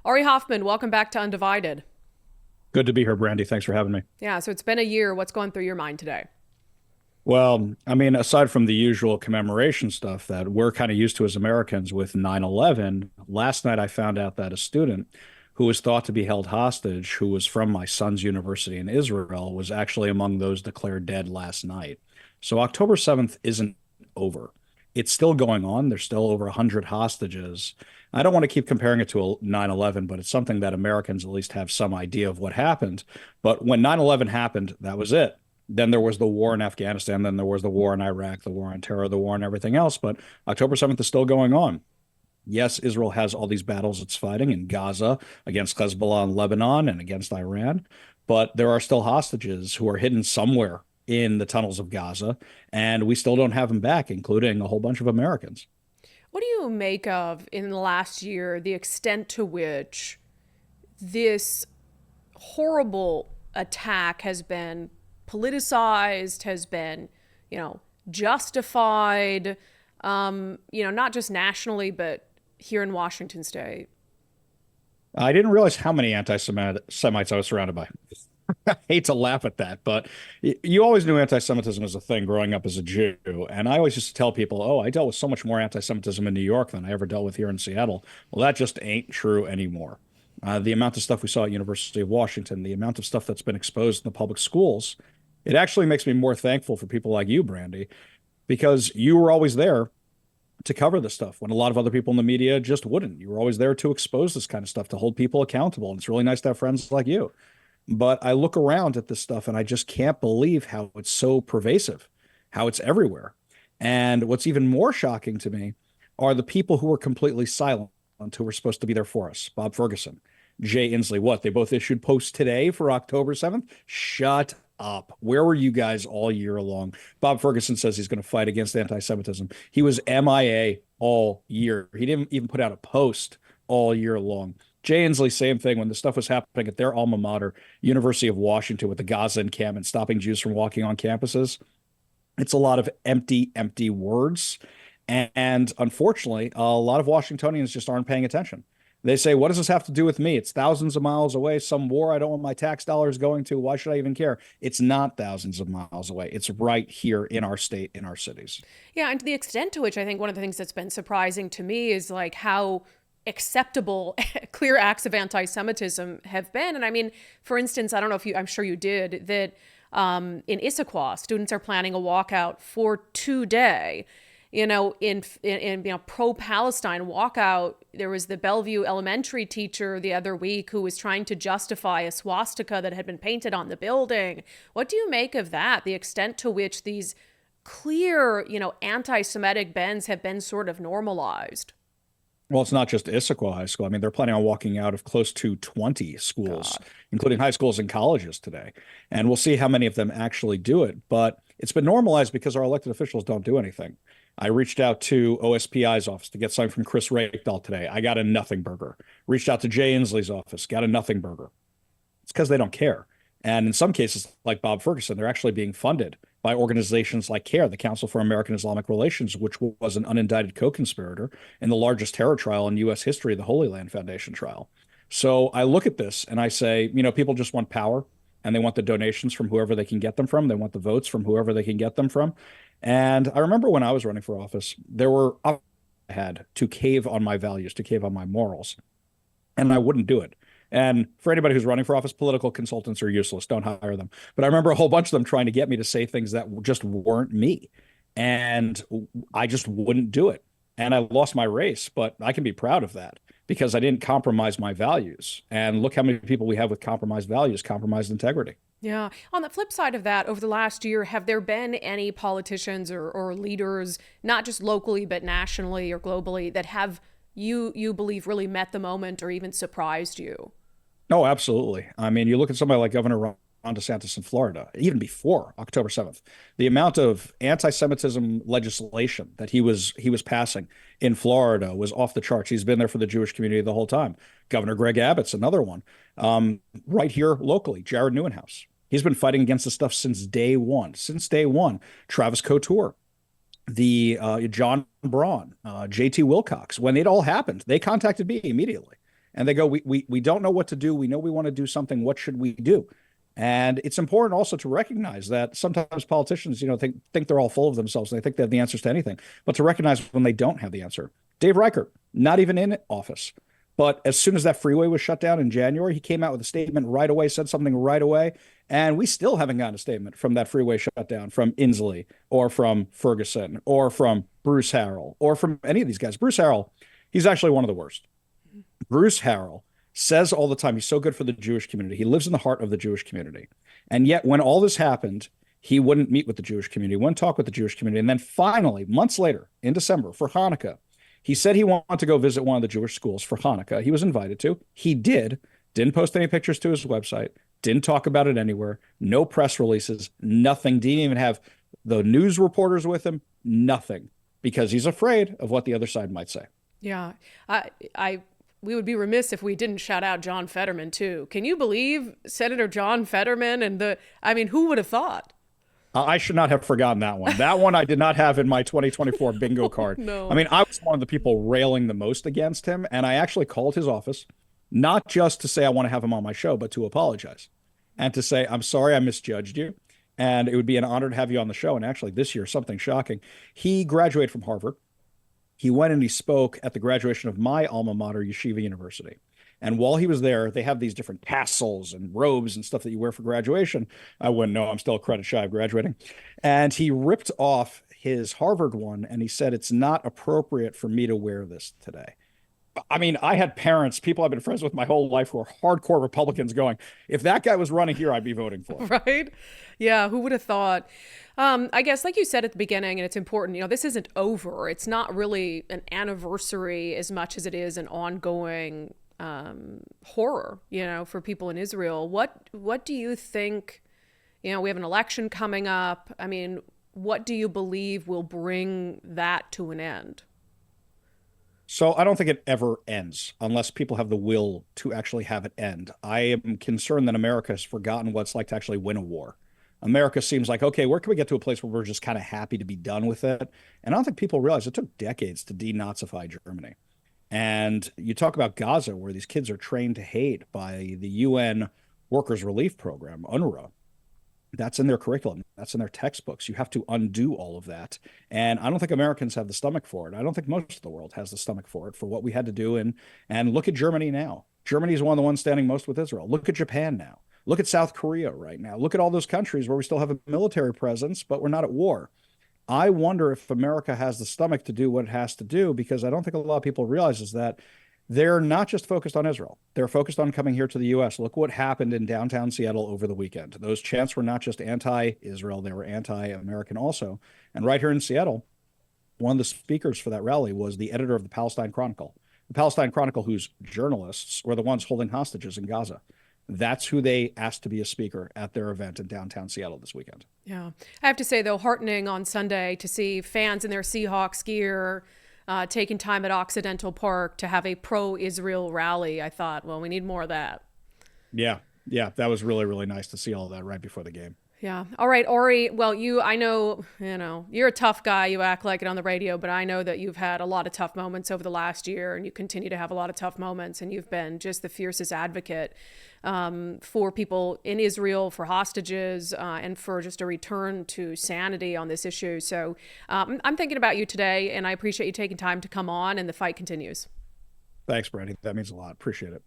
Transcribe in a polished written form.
Ari Hoffman, welcome back to Undivided. Good to be here, Brandi. Thanks for having me. Yeah, so it's been a year. What's going through your mind today? Well, aside from the usual commemoration stuff that we're kind of used to as Americans with 9/11, last night I found out that a student who was thought to be held hostage, who was from my son's university in Israel, was actually among those declared dead last night. So October 7th isn't over. It's still going on. There's still over 100 hostages. I don't want to keep comparing it to 9/11, but it's something that Americans at least have some idea of what happened. But when 9/11 happened, that was it. Then there was the war in Afghanistan. Then there was the war in Iraq, the war on terror, the war and everything else. But October 7th is still going on. Yes, Israel has all these battles it's fighting in Gaza against Hezbollah in Lebanon and against Iran. But there are still hostages who are hidden somewhere in the tunnels of Gaza, and we still don't have them back, including a whole bunch of Americans. What do you make of, in the last year, the extent to which this horrible attack has been politicized, has been, you know, justified, not just nationally, but here in Washington state? I didn't realize how many anti-Semites I was surrounded by. I hate to laugh at that, but you always knew anti-Semitism was a thing growing up as a Jew. And I always used to tell people, oh, I dealt with so much more anti-Semitism in New York than I ever dealt with here in Seattle. Well, that just ain't true anymore. The amount of stuff we saw at University of Washington, the amount of stuff that's been exposed in the public schools, it actually makes me more thankful for people like you, Brandi, because you were always there to cover this stuff when a lot of other people in the media just wouldn't. You were always there to expose this kind of stuff, to hold people accountable. And it's really nice to have friends like you. But I look around at this stuff and I just can't believe how it's so pervasive, how it's everywhere. And what's even more shocking to me are the people who were completely silent, who were supposed to be there for us. Bob Ferguson, Jay Inslee, what? They both issued posts today for October 7th? Shut up. Where were you guys all year long? Bob Ferguson says he's going to fight against anti-Semitism. He was MIA all year. He didn't even put out a post all year long. Jay Inslee, same thing. When the stuff was happening at their alma mater, University of Washington, with the Gaza encampment, stopping Jews from walking on campuses, it's a lot of empty, empty words. And unfortunately, a lot of Washingtonians just aren't paying attention. They say, what does this have to do with me? It's thousands of miles away, some war I don't want my tax dollars going to. Why should I even care? It's not thousands of miles away. It's right here in our state, in our cities. Yeah, and to the extent to which I think one of the things that's been surprising to me is like how acceptable clear acts of anti-Semitism have been. And I mean, for instance, I don't know if you, I'm sure you did, that in Issaquah, students are planning a walkout for today. In pro-Palestine walkout, there was the Bellevue elementary teacher the other week who was trying to justify a swastika that had been painted on the building. What do you make of that? The extent to which these clear, anti-Semitic bends have been sort of normalized. Well, it's not just Issaquah High School. I mean, they're planning on walking out of close to 20 schools, God. including high schools and colleges today. And we'll see how many of them actually do it. But it's been normalized because our elected officials don't do anything. I reached out to OSPI's office to get something from Chris Rakedal today. I got a nothing burger. Reached out to Jay Inslee's office, got a nothing burger. It's because they don't care. And in some cases, like Bob Ferguson, they're actually being funded by organizations like CARE, the Council for American Islamic Relations, which was an unindicted co-conspirator in the largest terror trial in U.S. history, the Holy Land Foundation trial. So I look at this and I say, people just want power and they want the donations from whoever they can get them from. They want the votes from whoever they can get them from. And I remember when I was running for office, there were I had to cave on my values, to cave on my morals, and I wouldn't do it. And for anybody who's running for office, political consultants are useless. Don't hire them. But I remember a whole bunch of them trying to get me to say things that just weren't me. And I just wouldn't do it. And I lost my race, but I can be proud of that because I didn't compromise my values. And look how many people we have with compromised values, compromised integrity. Yeah. On the flip side of that, over the last year, have there been any politicians or leaders, not just locally, but nationally or globally, that have you believe really met the moment or even surprised you? Oh, absolutely. I mean, you look at somebody like Governor Ron DeSantis in Florida, even before October 7th, the amount of anti-Semitism legislation that he was passing in Florida was off the charts. He's been there for the Jewish community the whole time. Governor Greg Abbott's another one. Right here locally, Jared Neuenhouse. He's been fighting against this stuff since day one. Since day one, Travis Couture, the John Braun, JT Wilcox, when it all happened, they contacted me immediately. and they go, we don't know what to do. We know we want to do something. What should we do? And it's important also to recognize that sometimes politicians, think they're all full of themselves and they think they have the answers to anything, but to recognize when they don't have the answer. Dave Reichert, not even in office. But as soon as that freeway was shut down in January, he came out with a statement right away, said something right away. And we still haven't gotten a statement from that freeway shutdown from Inslee or from Ferguson or from Bruce Harrell or from any of these guys. Bruce Harrell, he's actually one of the worst. Bruce Harrell says all the time he's so good for the Jewish community. He lives in the heart of the Jewish community. And yet when all this happened, he wouldn't meet with the Jewish community, wouldn't talk with the Jewish community. And then finally, months later, in December, for Hanukkah, he said he wanted to go visit one of the Jewish schools for Hanukkah. He was invited to. He didn't post any pictures to his website, didn't talk about it anywhere, no press releases, nothing, didn't even have the news reporters with him, nothing, because he's afraid of what the other side might say. Yeah. We would be remiss if we didn't shout out John Fetterman too. Can you believe Senator John Fetterman who would have thought? I should not have forgotten that one. That one I did not have in my 2024 bingo card. No. I mean, I was one of the people railing the most against him, and I actually called his office, not just to say I want to have him on my show, but to apologize and to say, I'm sorry I misjudged you, and it would be an honor to have you on the show. And actually, this year, something shocking. He graduated from Harvard. He went and he spoke at the graduation of my alma mater, Yeshiva University. And while he was there, they have these different tassels and robes and stuff that you wear for graduation. I wouldn't know. I'm still a credit shy of graduating. And he ripped off his Harvard one, and he said, it's not appropriate for me to wear this today. I mean, I had parents, people I've been friends with my whole life who are hardcore Republicans going, if that guy was running here, I'd be voting for him. Right? Yeah, who would have thought? I guess, like you said at the beginning, and it's important, this isn't over. It's not really an anniversary as much as it is an ongoing horror, for people in Israel. What do you think, we have an election coming up. I mean, what do you believe will bring that to an end? So I don't think it ever ends unless people have the will to actually have it end. I am concerned that America has forgotten what it's like to actually win a war. America seems like, okay, where can we get to a place where we're just kind of happy to be done with it? And I don't think people realize it took decades to denazify Germany. And you talk about Gaza, where these kids are trained to hate by the UN Workers Relief Program, UNRWA. That's in their curriculum. That's in their textbooks. You have to undo all of that. And I don't think Americans have the stomach for it. I don't think most of the world has the stomach for it, for what we had to do. And look at Germany now. Germany is one of the ones standing most with Israel. Look at Japan now. Look at South Korea right now. Look at all those countries where we still have a military presence, but we're not at war. I wonder if America has the stomach to do what it has to do, because I don't think a lot of people realize that they're not just focused on Israel. They're focused on coming here to the U.S. Look what happened in downtown Seattle over the weekend. Those chants were not just anti-Israel, they were anti-American also. And right here in Seattle, one of the speakers for that rally was the editor of the Palestine Chronicle. The Palestine Chronicle, whose journalists were the ones holding hostages in Gaza. That's who they asked to be a speaker at their event in downtown Seattle this weekend. Yeah. I have to say, though, heartening on Sunday to see fans in their Seahawks gear taking time at Occidental Park to have a pro-Israel rally. I thought, well, we need more of that. Yeah. That was really, really nice to see all that right before the game. Yeah. All right, Ari. Well, I know, you're a tough guy. You act like it on the radio, but I know that you've had a lot of tough moments over the last year, and you continue to have a lot of tough moments, and you've been just the fiercest advocate for people in Israel, for hostages, and for just a return to sanity on this issue. So I'm thinking about you today, and I appreciate you taking time to come on, and the fight continues. Thanks, Brandi. That means a lot. Appreciate it.